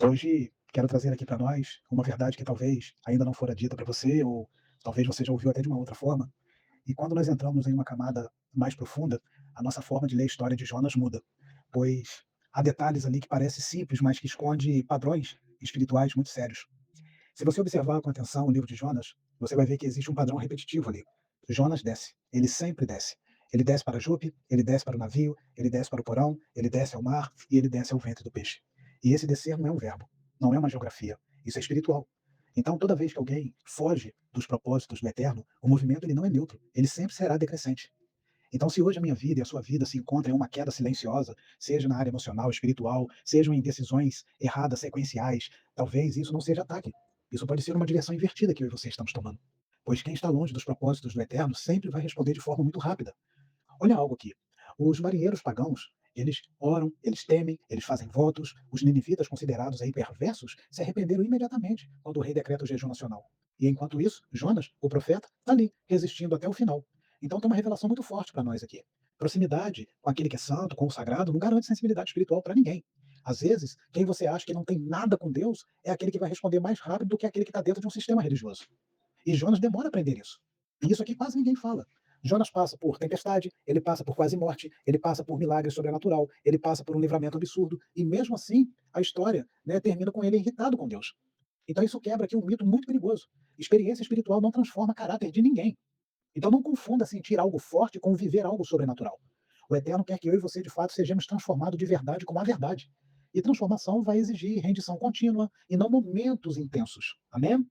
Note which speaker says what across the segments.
Speaker 1: Hoje quero trazer aqui para nós uma verdade que talvez ainda não fora dita para você, ou talvez você já ouviu até de uma outra forma. E quando nós entramos em uma camada mais profunda, a nossa forma de ler a história de Jonas muda, pois há detalhes ali que parecem simples, mas que esconde padrões espirituais muito sérios. Se você observar com atenção o livro de Jonas, você vai ver que existe um padrão repetitivo ali. Jonas desce, ele sempre desce. Ele desce para Jope, ele desce para o navio, ele desce para o porão, ele desce ao mar e ele desce ao ventre do peixe. E esse descer não é um verbo, não é uma geografia, isso é espiritual. Então, toda vez que alguém foge dos propósitos do eterno, o movimento ele não é neutro, ele sempre será decrescente. Então, se hoje a minha vida e a sua vida se encontram em uma queda silenciosa, seja na área emocional, espiritual, sejam em decisões erradas, sequenciais, talvez isso não seja ataque. Isso pode ser uma direção invertida que eu e você estamos tomando. Pois quem está longe dos propósitos do eterno sempre vai responder de forma muito rápida. Olha algo aqui. Os marinheiros pagãos, eles oram, eles temem, eles fazem votos. Os ninivitas, considerados aí perversos, se arrependeram imediatamente quando o rei decreta o jejum nacional. E enquanto isso, Jonas, o profeta, está ali, resistindo até o final. Então tem uma revelação muito forte para nós aqui. Proximidade com aquele que é santo, com o sagrado, não garante sensibilidade espiritual para ninguém. Às vezes, quem você acha que não tem nada com Deus é aquele que vai responder mais rápido do que aquele que está dentro de um sistema religioso. E Jonas demora a aprender isso. E isso aqui quase ninguém fala. Jonas passa por tempestade, ele passa por quase morte, ele passa por milagre sobrenatural, ele passa por um livramento absurdo, e mesmo assim, a história, né, termina com ele irritado com Deus. Então isso quebra aqui um mito muito perigoso. Experiência espiritual não transforma caráter de ninguém. Então não confunda sentir algo forte com viver algo sobrenatural. O Eterno quer que eu e você, de fato, sejamos transformados de verdade com a verdade. E transformação vai exigir rendição contínua e não momentos intensos. Amém?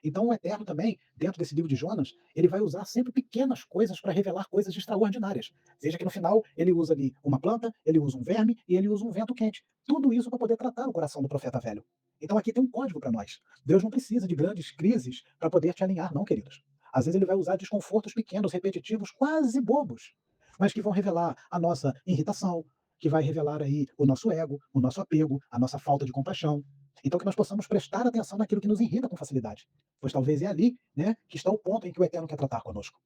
Speaker 1: Então o Eterno também, dentro desse livro de Jonas, ele vai usar sempre pequenas coisas para revelar coisas extraordinárias. Veja que no final ele usa ali uma planta, ele usa um verme e ele usa um vento quente. Tudo isso para poder tratar o coração do profeta velho. Então aqui tem um código para nós. Deus não precisa de grandes crises para poder te alinhar, não, queridos. Às vezes ele vai usar desconfortos pequenos, repetitivos, quase bobos, mas que vão revelar a nossa irritação, que vai revelar aí o nosso ego, o nosso apego, a nossa falta de compaixão. Então que nós possamos prestar atenção naquilo que nos irrita com facilidade, pois talvez é ali, né, que está o ponto em que o Eterno quer tratar conosco.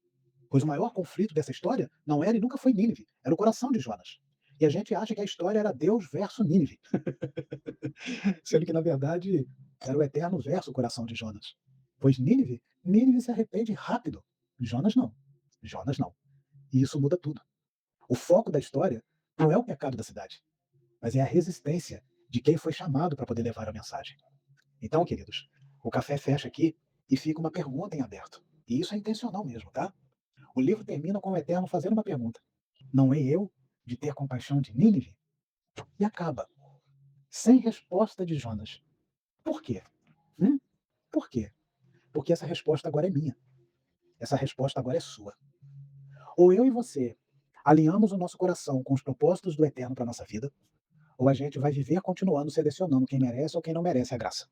Speaker 1: Pois o maior conflito dessa história não era e nunca foi Nínive, era o coração de Jonas. E a gente acha que a história era Deus versus Nínive, sendo que na verdade era o Eterno versus o coração de Jonas. Pois Nínive se arrepende rápido. Jonas não. Jonas não. E isso muda tudo. O foco da história não é o pecado da cidade, mas é a resistência de quem foi chamado para poder levar a mensagem. Então, queridos, o café fecha aqui e fica uma pergunta em aberto. E isso é intencional mesmo, tá? O livro termina com o Eterno fazendo uma pergunta: não hei eu de ter compaixão de Nínive? E acaba, sem resposta de Jonas. Por quê? Hum? Por quê? Porque essa resposta agora é minha. Essa resposta agora é sua. Ou eu e você alinhamos o nosso coração com os propósitos do Eterno para a nossa vida, ou a gente vai viver continuando selecionando quem merece ou quem não merece a graça.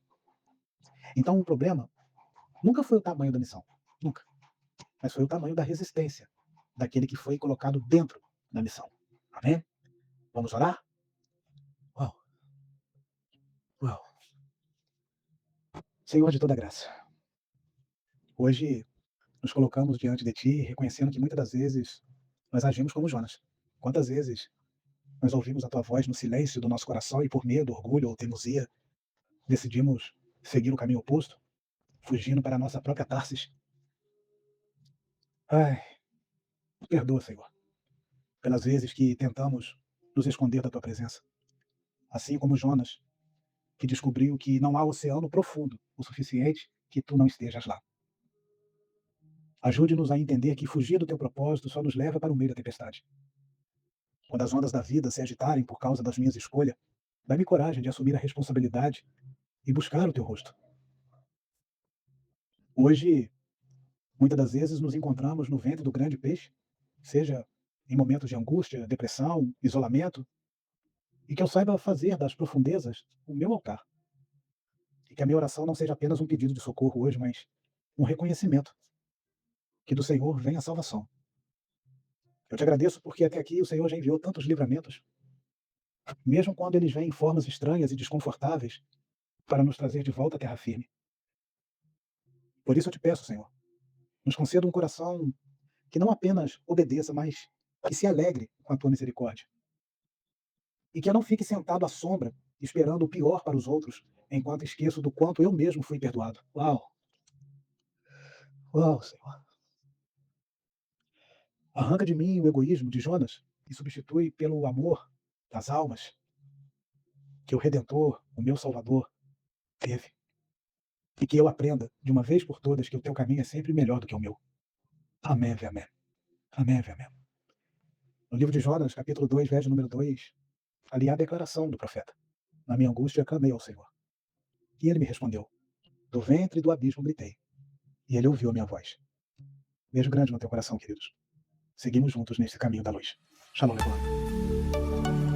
Speaker 1: Então o problema nunca foi o tamanho da missão. Nunca. Mas foi o tamanho da resistência daquele que foi colocado dentro da missão. Amém? Vamos orar? Uau, uau. Senhor de toda graça, hoje nos colocamos diante de Ti, reconhecendo que muitas das vezes nós agimos como Jonas. Quantas vezes nós ouvimos a Tua voz no silêncio do nosso coração e por medo, orgulho ou teimosia decidimos seguir o caminho oposto, fugindo para a nossa própria Tarsis? Ai, perdoa, Senhor, pelas vezes que tentamos nos esconder da Tua presença, assim como Jonas, que descobriu que não há oceano profundo o suficiente que Tu não estejas lá. Ajude-nos a entender que fugir do Teu propósito só nos leva para o meio da tempestade. Quando as ondas da vida se agitarem por causa das minhas escolhas, dá-me coragem de assumir a responsabilidade e buscar o Teu rosto. Hoje, muitas das vezes nos encontramos no ventre do grande peixe, seja em momentos de angústia, depressão, isolamento, e que eu saiba fazer das profundezas o meu altar. E que a minha oração não seja apenas um pedido de socorro hoje, mas um reconhecimento que do Senhor vem a salvação. Eu te agradeço porque até aqui o Senhor já enviou tantos livramentos, mesmo quando eles vêm em formas estranhas e desconfortáveis, para nos trazer de volta à terra firme. Por isso eu te peço, Senhor, nos conceda um coração que não apenas obedeça, mas que se alegre com a tua misericórdia. E que eu não fique sentado à sombra, esperando o pior para os outros, enquanto esqueço do quanto eu mesmo fui perdoado. Uau! Uau, Senhor. Arranca de mim o egoísmo de Jonas e substitui pelo amor das almas que o Redentor, o meu Salvador, teve. E que eu aprenda, de uma vez por todas, que o teu caminho é sempre melhor do que o meu. Amém, amém. Amém, amém. No livro de Jonas, capítulo 2, verso número 2, ali há a declaração do profeta. Na minha angústia clamei ao Senhor. E ele me respondeu. Do ventre do abismo gritei. E ele ouviu a minha voz. Beijo grande no teu coração, queridos. Seguimos juntos nesse caminho da luz. Shalom, Levan.